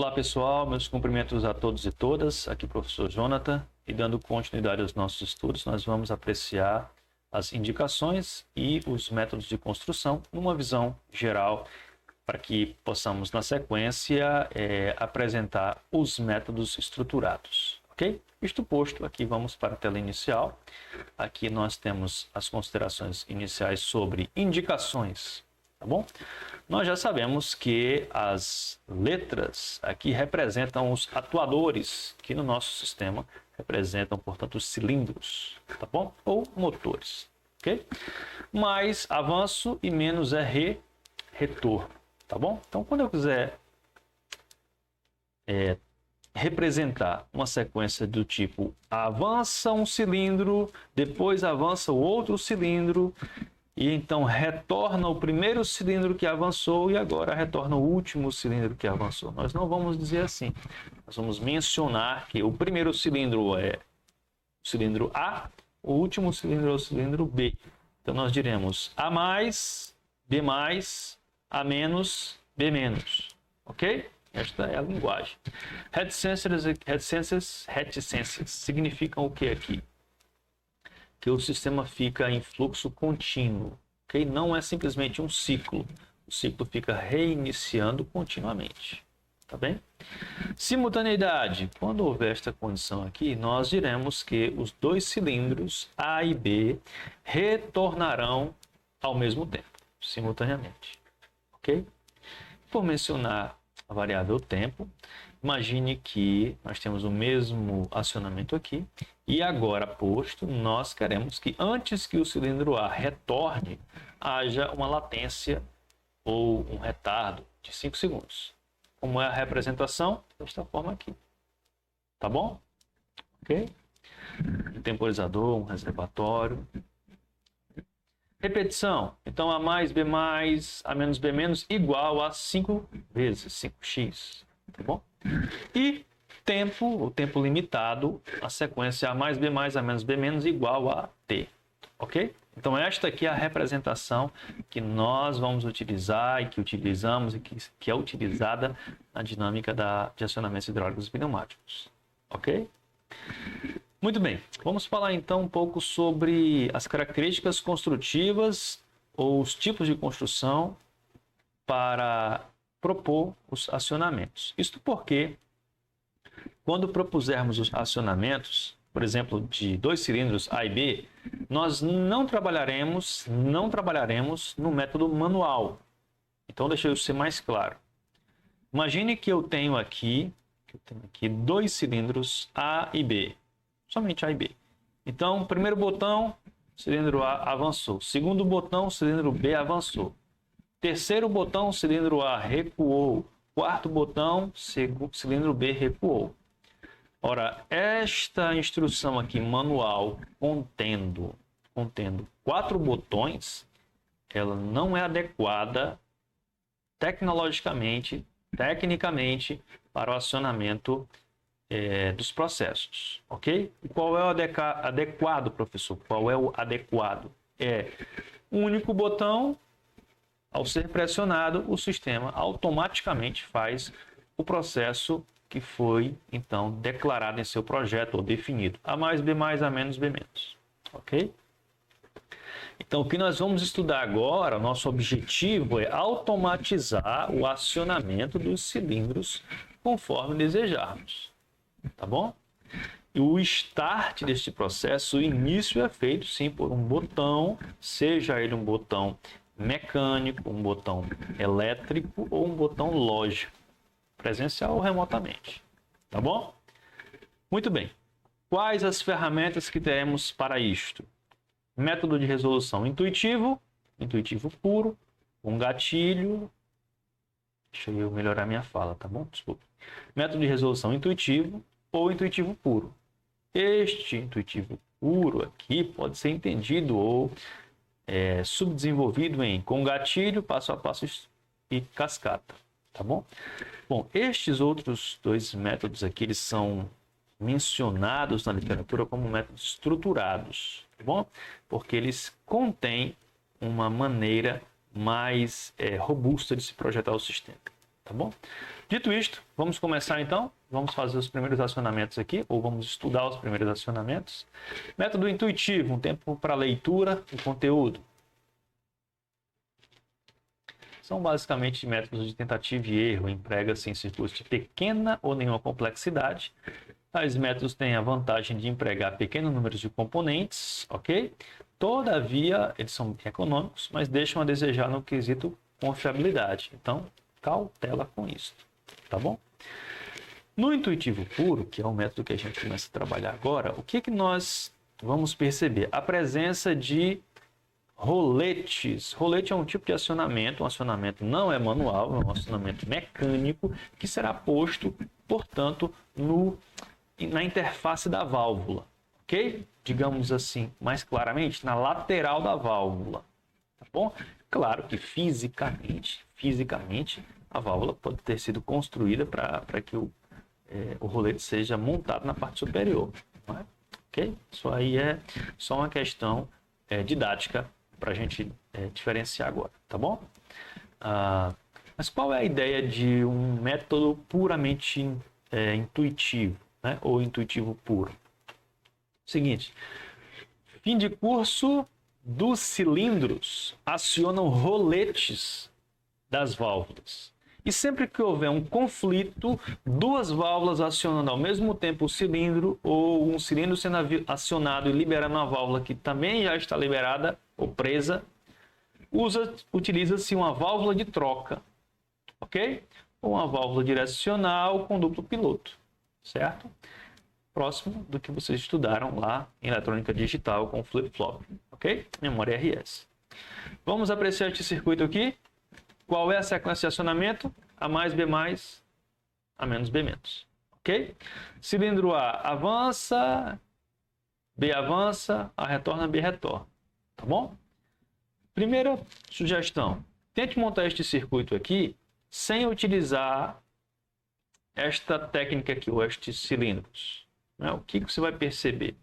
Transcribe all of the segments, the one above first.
Olá pessoal, meus cumprimentos a todos e todas, aqui o professor Jonathan, e dando continuidade aos nossos estudos, nós vamos apreciar as indicações e os métodos de construção numa visão geral, para que possamos na sequência apresentar os métodos estruturados, ok? Isto posto, aqui vamos para a tela inicial, aqui nós temos as considerações iniciais sobre indicações, tá bom? Nós já sabemos que as letras aqui representam os atuadores, que no nosso sistema representam, portanto, os cilindros, tá bom? Ou motores, ok? Mais avanço e menos é retorno, tá bom? Então, quando eu quiser representar uma sequência do tipo avança um cilindro, depois avança o outro cilindro, e então retorna o primeiro cilindro que avançou e agora retorna o último cilindro que avançou. Nós não vamos dizer assim. Nós vamos mencionar que o primeiro cilindro é o cilindro A, o último cilindro é o cilindro B. Então nós diremos A mais, B mais, A menos, B menos. Ok? Esta é a linguagem. Reticências significam o que aqui? Que o sistema fica em fluxo contínuo, ok? Não é simplesmente um ciclo. O ciclo fica reiniciando continuamente, tá bem? Simultaneidade. Quando houver esta condição aqui, nós diremos que os dois cilindros A e B retornarão ao mesmo tempo, simultaneamente, ok? Por mencionar a variável tempo, imagine que nós temos o mesmo acionamento aqui e agora posto, nós queremos que antes que o cilindro A retorne, haja uma latência ou um retardo de 5 segundos. Como é a representação? Desta forma aqui. Tá bom? Ok? Um temporizador, um reservatório. Repetição. Então, A mais, B mais, A menos, B menos, igual a 5 vezes 5x. Tá bom? E tempo, o tempo limitado, a sequência A mais, B mais, A menos, B menos, igual a T. Ok? Então, esta aqui é a representação que nós vamos utilizar e que utilizamos e que é utilizada na dinâmica de acionamentos hidráulicos e pneumáticos. Ok? Muito bem, vamos falar então um pouco sobre as características construtivas ou os tipos de construção para propor os acionamentos. Isto porque, quando propusermos os acionamentos, por exemplo, de dois cilindros A e B, nós não trabalharemos no método manual. Então, deixa eu ser mais claro. Imagine que eu tenho aqui dois cilindros A e B. Somente A e B. Então, primeiro botão, cilindro A avançou. Segundo botão, cilindro B avançou. Terceiro botão, cilindro A recuou. Quarto botão, cilindro B recuou. Ora, esta instrução aqui manual contendo 4 botões, ela não é adequada tecnicamente para o acionamento dos processos, ok? E qual é o adequado, professor? Qual é o adequado? É um único botão, ao ser pressionado, o sistema automaticamente faz o processo que foi, então, declarado em seu projeto ou definido. A mais, B mais, A menos, B menos, ok? Então, o que nós vamos estudar agora, o nosso objetivo é automatizar o acionamento dos cilindros conforme desejarmos. Tá bom? E o start deste processo, o início é feito sim por um botão, seja ele um botão mecânico, um botão elétrico ou um botão lógico, presencial ou remotamente. Tá bom? Muito bem. Quais as ferramentas que teremos para isto? Método de resolução intuitivo puro, um gatilho. Deixa eu melhorar minha fala, tá bom? Desculpa. Método de resolução intuitivo ou intuitivo puro. Este intuitivo puro aqui pode ser entendido ou subdesenvolvido com gatilho, passo a passo e cascata, tá bom? Bom, estes outros dois métodos aqui, eles são mencionados na literatura como métodos estruturados, tá bom? Porque eles contêm uma maneira mais robusta de se projetar o sistema. tá bom? Dito isto, vamos começar então. Vamos fazer os primeiros acionamentos aqui, ou vamos estudar os primeiros acionamentos. Método intuitivo, um tempo para leitura e conteúdo. São basicamente métodos de tentativa e erro, emprega-se em circuitos de pequena ou nenhuma complexidade. Tais métodos têm a vantagem de empregar pequenos números de componentes, ok? Todavia, eles são econômicos, mas deixam a desejar no quesito confiabilidade. Então, cautela com isso, tá bom? No intuitivo puro, que é o método que a gente começa a trabalhar agora, o que nós vamos perceber? A presença de roletes. Rolete é um tipo de acionamento, um acionamento não é manual, é um acionamento mecânico, que será posto, portanto, na interface da válvula, ok? Digamos assim, mais claramente, na lateral da válvula, tá bom? Claro que fisicamente, a válvula pode ter sido construída para que o rolete seja montado na parte superior, não é? Ok? Isso aí é só uma questão didática para a gente diferenciar agora, tá bom? Mas qual é a ideia de um método puramente intuitivo, né? Ou intuitivo puro? Seguinte, fim de curso dos cilindros acionam roletes das válvulas. E sempre que houver um conflito, duas válvulas acionando ao mesmo tempo o cilindro, ou um cilindro sendo acionado e liberando uma válvula que também já está liberada ou presa, utiliza-se uma válvula de troca, ok? Ou uma válvula direcional com duplo piloto, certo? Próximo do que vocês estudaram lá em eletrônica digital com flip-flop, ok? Memória RS. Vamos apreciar este circuito aqui. Qual é a sequência de acionamento? A mais, B mais, A menos, B menos. Ok? Cilindro A avança, B avança, A retorna, B retorna. Tá bom? Primeira sugestão. Tente montar este circuito aqui sem utilizar esta técnica aqui, ou estes cilindros. O que você vai perceber?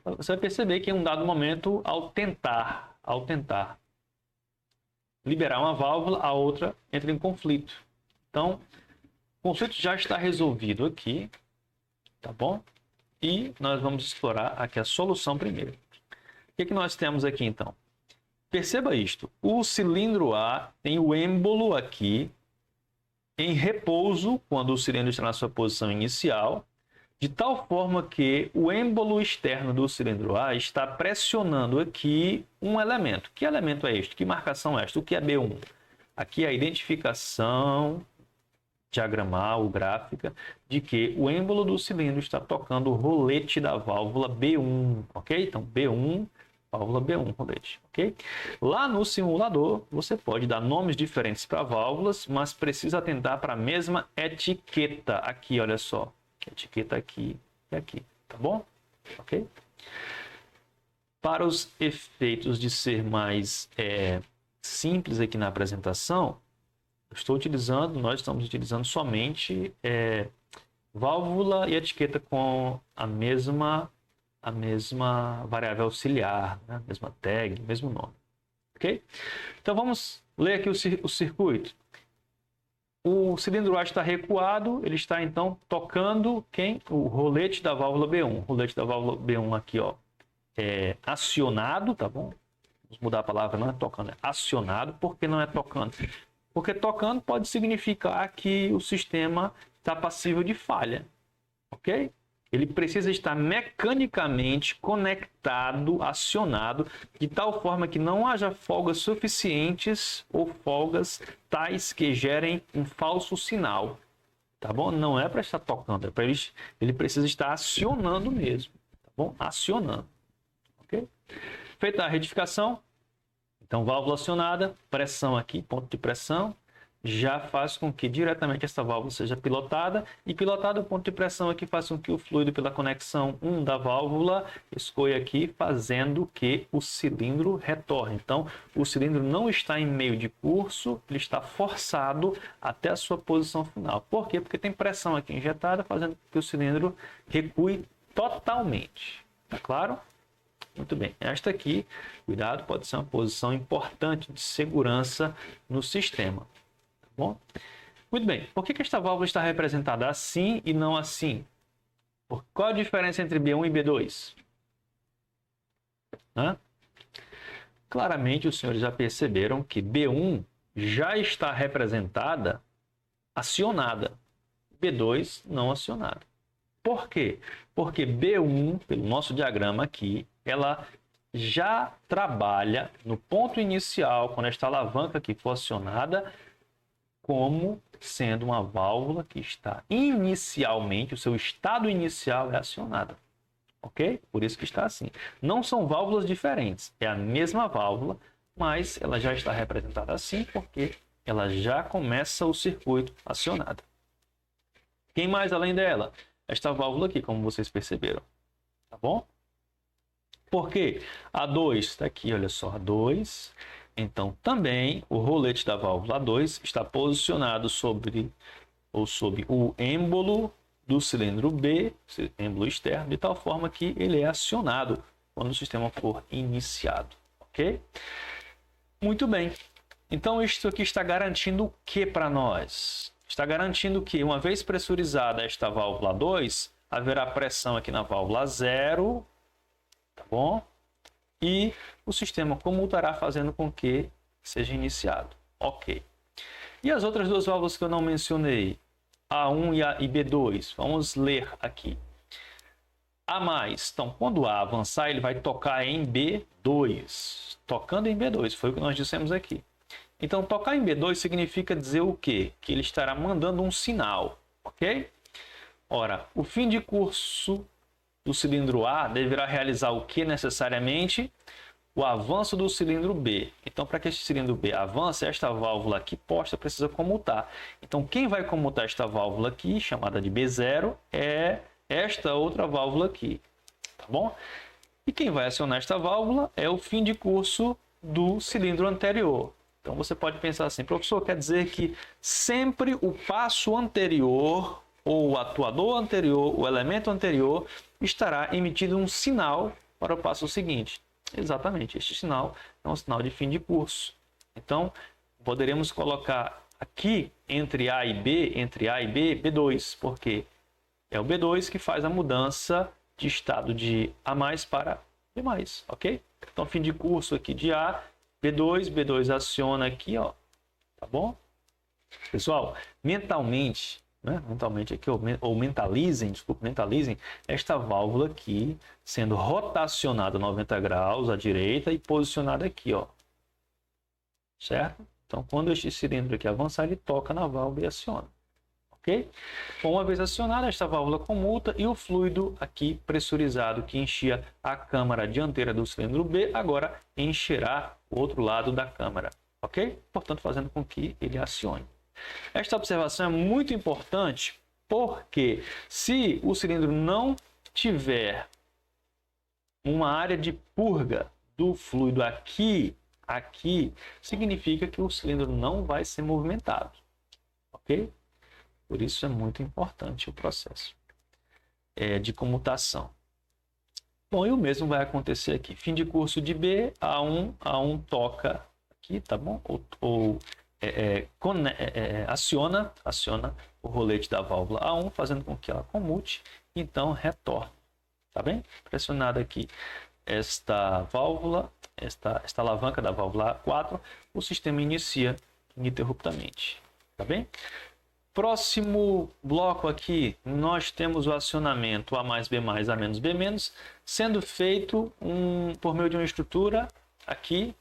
Você vai perceber que em um dado momento, ao tentar liberar uma válvula, a outra entra em conflito. Então, o conflito já está resolvido aqui, tá bom? E nós vamos explorar aqui a solução primeiro. O que nós temos aqui, então? Perceba isto. O cilindro A tem o êmbolo aqui em repouso, quando o cilindro está na sua posição inicial, de tal forma que o êmbolo externo do cilindro A está pressionando aqui um elemento. Que elemento é este? Que marcação é esta? O que é B1? Aqui é a identificação diagramal ou gráfica de que o êmbolo do cilindro está tocando o rolete da válvula B1, ok? Então, B1, válvula B1, rolete, ok? Lá no simulador, você pode dar nomes diferentes para válvulas, mas precisa atentar para a mesma etiqueta. Aqui, olha só. Etiqueta aqui e aqui, tá bom? Ok? Para os efeitos de ser mais simples aqui na apresentação, nós estamos utilizando somente válvula e etiqueta com a mesma variável auxiliar, né? Mesma tag, mesmo nome, ok? Então vamos ler aqui o circuito. O cilindro A está recuado, ele está então tocando o rolete da válvula B1. O rolete da válvula B1 aqui, ó, é acionado, tá bom? Vamos mudar a palavra, não é tocando, é acionado. Por que não é tocando? Porque tocando pode significar que o sistema está passível de falha, ok? Ele precisa estar mecanicamente conectado, acionado, de tal forma que não haja folgas suficientes ou folgas tais que gerem um falso sinal, tá bom? Não é para estar tocando, é para ele precisa estar acionando mesmo, tá bom? Acionando, ok? Feita a retificação, então válvula acionada, pressão aqui, ponto de pressão, já faz com que diretamente essa válvula seja pilotada, e pilotado o ponto de pressão aqui faz com que o fluido pela conexão 1 da válvula escoe aqui, fazendo que o cilindro retorne. Então, o cilindro não está em meio de curso, ele está forçado até a sua posição final. Por quê? Porque tem pressão aqui injetada, fazendo com que o cilindro recue totalmente. Tá claro? Muito bem. Esta aqui, cuidado, pode ser uma posição importante de segurança no sistema. Bom? Muito bem. Por que esta válvula está representada assim e não assim? Qual a diferença entre B1 e B2? Hã? Claramente, os senhores já perceberam que B1 já está representada acionada, B2 não acionada. Por quê? Porque B1, pelo nosso diagrama aqui, ela já trabalha no ponto inicial, quando esta alavanca aqui for acionada, como sendo uma válvula que está inicialmente, o seu estado inicial é acionada. Ok? Por isso que está assim. Não são válvulas diferentes, é a mesma válvula, mas ela já está representada assim porque ela já começa o circuito acionada. Quem mais além dela? Esta válvula aqui, como vocês perceberam. Tá bom? Por quê? A2 está aqui, olha só, A2. Então, também o rolete da válvula A2 está posicionado sobre o êmbolo do cilindro B, êmbolo externo, de tal forma que ele é acionado quando o sistema for iniciado. Ok? Muito bem. Então, isso aqui está garantindo o que para nós? Está garantindo que, uma vez pressurizada esta válvula 2, haverá pressão aqui na válvula 0, tá bom? E o sistema comutará fazendo com que seja iniciado. Ok. E as outras duas válvulas que eu não mencionei? A1 e B2. Vamos ler aqui. A mais. Então, quando A avançar, ele vai tocar em B2. Tocando em B2, foi o que nós dissemos aqui. Então, tocar em B2 significa dizer o quê? Que ele estará mandando um sinal, ok? Ora, o fim de curso do cilindro A deverá realizar o que necessariamente? O avanço do cilindro B. Então, para que este cilindro B avance, esta válvula aqui posta precisa comutar. Então, quem vai comutar esta válvula aqui, chamada de B0, é esta outra válvula aqui. Tá bom? E quem vai acionar esta válvula é o fim de curso do cilindro anterior. Então, você pode pensar assim, professor, quer dizer que sempre o passo anterior, ou o atuador anterior, o elemento anterior, estará emitindo um sinal para o passo seguinte. Exatamente, este sinal é um sinal de fim de curso. Então, poderemos colocar aqui entre A e B, B2, porque é o B2 que faz a mudança de estado de A+ para B+, ok? Então, fim de curso aqui de A, B2 aciona aqui, ó, tá bom? Pessoal, mentalmente, né? Mentalmente aqui, ou mentalizem esta válvula aqui sendo rotacionada 90 graus à direita e posicionada aqui, ó. Certo? Então, quando este cilindro aqui avançar, ele toca na válvula e aciona. Ok? Bom, uma vez acionada, esta válvula comuta e o fluido aqui pressurizado que enchia a câmara dianteira do cilindro B, agora encherá o outro lado da câmara. Ok? Portanto, fazendo com que ele acione. Esta observação é muito importante porque se o cilindro não tiver uma área de purga do fluido aqui, significa que o cilindro não vai ser movimentado, ok? Por isso é muito importante o processo de comutação. Bom, e o mesmo vai acontecer aqui. Fim de curso de B, A1 toca aqui, tá bom? Aciona o rolete da válvula A1, fazendo com que ela comute, então retorna, tá bem? Pressionada aqui esta válvula, esta alavanca da válvula A4, o sistema inicia ininterruptamente, tá bem? Próximo bloco aqui, nós temos o acionamento A+, B+, A- B-, sendo feito por meio de uma estrutura aqui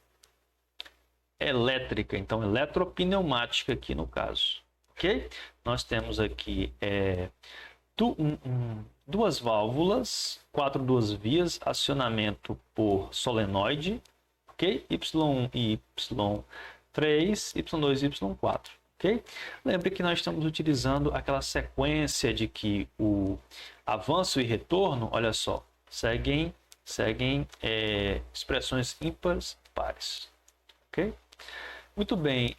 elétrica, então eletropneumática aqui no caso, ok? Nós temos aqui duas válvulas, 4 duas vias, acionamento por solenoide, ok? Y1 e Y3, Y2 e Y4, ok? Lembre que nós estamos utilizando aquela sequência de que o avanço e retorno, olha só, seguem expressões ímpares e pares, ok? Muito bem,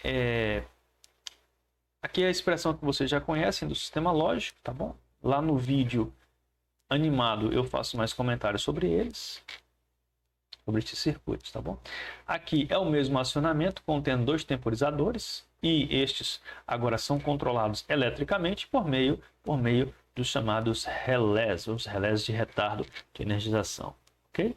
aqui é a expressão que vocês já conhecem do sistema lógico, tá bom? Lá no vídeo animado eu faço mais comentários sobre eles. sobre estes circuitos, tá bom? Aqui é o mesmo acionamento, contendo 2 temporizadores, e estes agora são controlados eletricamente por meio dos chamados relés, os relés de retardo de energização, ok?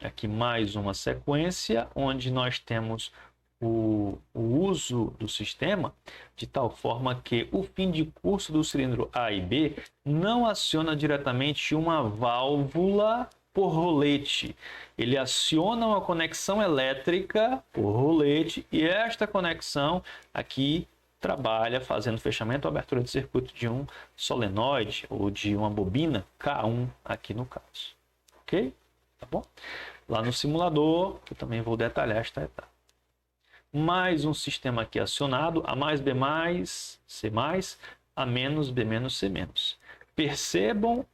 Aqui mais uma sequência, onde nós temos o uso do sistema de tal forma que o fim de curso do cilindro A e B não aciona diretamente uma válvula por rolete. Ele aciona uma conexão elétrica por rolete e esta conexão aqui trabalha fazendo fechamento ou abertura de circuito de um solenoide ou de uma bobina K1 aqui no caso. Ok? Tá bom? Lá no simulador eu também vou detalhar esta etapa. Mais um sistema aqui acionado, A mais B mais, C mais, A menos B menos C menos. Percebam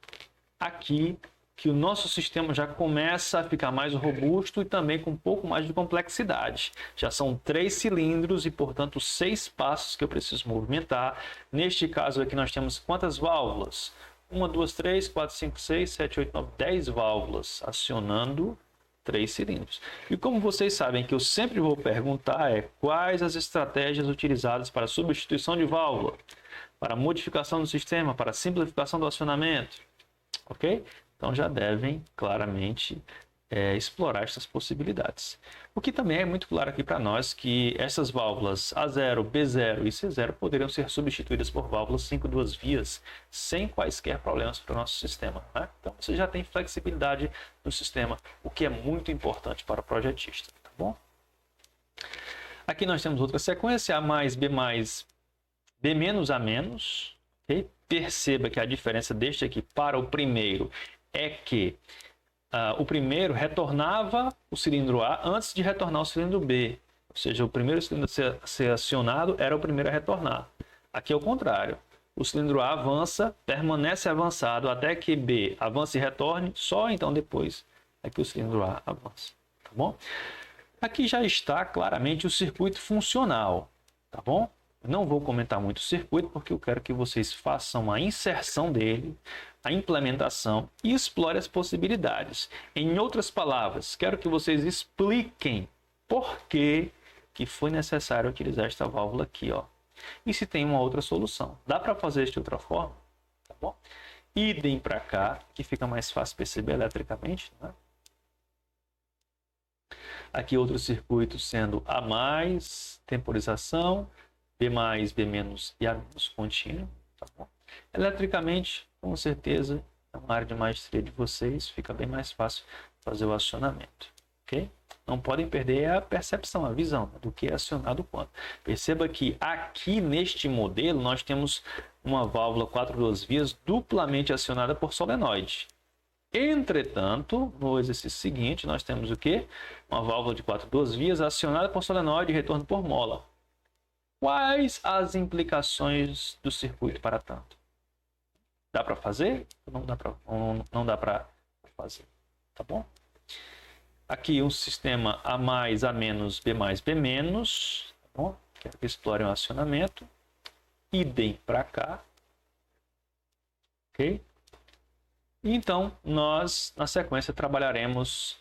aqui que o nosso sistema já começa a ficar mais robusto e também com um pouco mais de complexidade. Já são 3 cilindros e, portanto, 6 passos que eu preciso movimentar. Neste caso aqui nós temos quantas válvulas? 1, 2, 3, 4, 5, 6, 7, 8, 9, 10 válvulas acionando 3 cilindros. E como vocês sabem que eu sempre vou perguntar quais as estratégias utilizadas para substituição de válvula, para modificação do sistema, para simplificação do acionamento, ok? Então já devem claramente explorar essas possibilidades. O que também é muito claro aqui para nós que essas válvulas A0, B0 e C0 poderiam ser substituídas por válvulas 5 duas vias sem quaisquer problemas para o nosso sistema, né? Então você já tem flexibilidade no sistema, o que é muito importante para o projetista, tá bom? Aqui nós temos outra sequência, A mais, B menos, A menos. Okay? Perceba que a diferença deste aqui para o primeiro é que o primeiro retornava o cilindro A antes de retornar o cilindro B. Ou seja, o primeiro cilindro a ser acionado era o primeiro a retornar. Aqui é o contrário. O cilindro A avança, permanece avançado até que B avance e retorne, só então depois é que o cilindro A avança. Tá bom? Aqui já está claramente o circuito funcional. Tá bom? Não vou comentar muito o circuito porque eu quero que vocês façam a inserção dele, a implementação e explorem as possibilidades. Em outras palavras, quero que vocês expliquem por que foi necessário utilizar esta válvula aqui, ó. E se tem uma outra solução. Dá para fazer isso de outra forma? Tá bom? Idem para cá, que fica mais fácil perceber eletricamente, né? Aqui outro circuito sendo A mais, temporização, B mais, B menos e A menos contínuo. Tá bom? Eletricamente, com certeza, é uma área de maestria de vocês, fica bem mais fácil fazer o acionamento. Ok? Não podem perder a percepção, a visão do que é acionado quando. Perceba que aqui neste modelo nós temos uma válvula 4 duas vias duplamente acionada por solenoide. Entretanto, no exercício seguinte, nós temos o quê? Uma válvula de 4 duas vias acionada por solenoide e retorno por mola. Quais as implicações do circuito para tanto? Dá para fazer? Não dá para fazer. Tá bom? Aqui um sistema A mais, A menos, B mais, B menos. Tá bom? Quero que explorem o acionamento. Idem para cá. Ok? Então, nós, na sequência, trabalharemos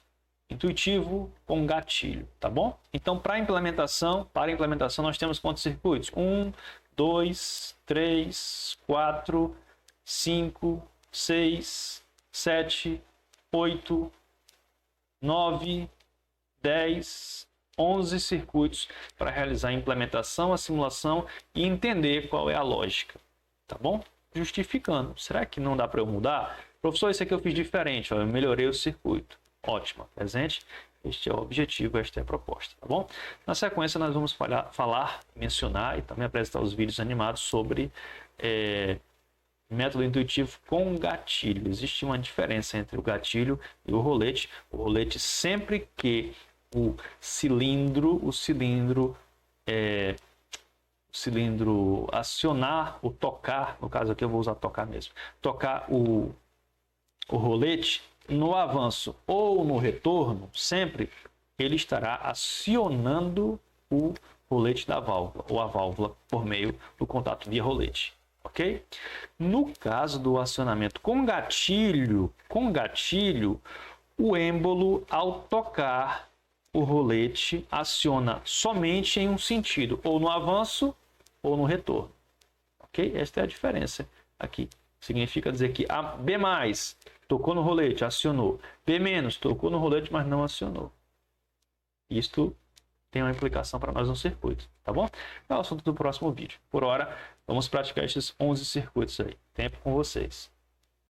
intuitivo com gatilho, tá bom? Então, para a implementação, nós temos quantos circuitos? 1, 2, 3, 4, 5, 6, 7, 8, 9, 10, 11 circuitos para realizar a implementação, a simulação e entender qual é a lógica, tá bom? Justificando. Será que não dá para eu mudar? Professor, isso aqui eu fiz diferente, ó, eu melhorei o circuito. Ótimo, presente. Este é o objetivo, esta é a proposta, tá bom? Na sequência, nós vamos mencionar e também apresentar os vídeos animados sobre método intuitivo com gatilho. Existe uma diferença entre o gatilho e o rolete. O rolete, sempre que o cilindro acionar, o tocar, no caso aqui eu vou usar tocar mesmo, tocar o rolete, no avanço ou no retorno, sempre ele estará acionando o rolete da válvula, ou a válvula por meio do contato via rolete, ok? No caso do acionamento com gatilho, o êmbolo, ao tocar o rolete, aciona somente em um sentido, ou no avanço ou no retorno. Ok? Esta é a diferença aqui. Significa dizer que a B+, tocou no rolete, acionou. B-, tocou no rolete, mas não acionou. Isto tem uma implicação para nós no circuito, tá bom? É o assunto do próximo vídeo. Por hora, vamos praticar esses 11 circuitos aí. Tempo com vocês.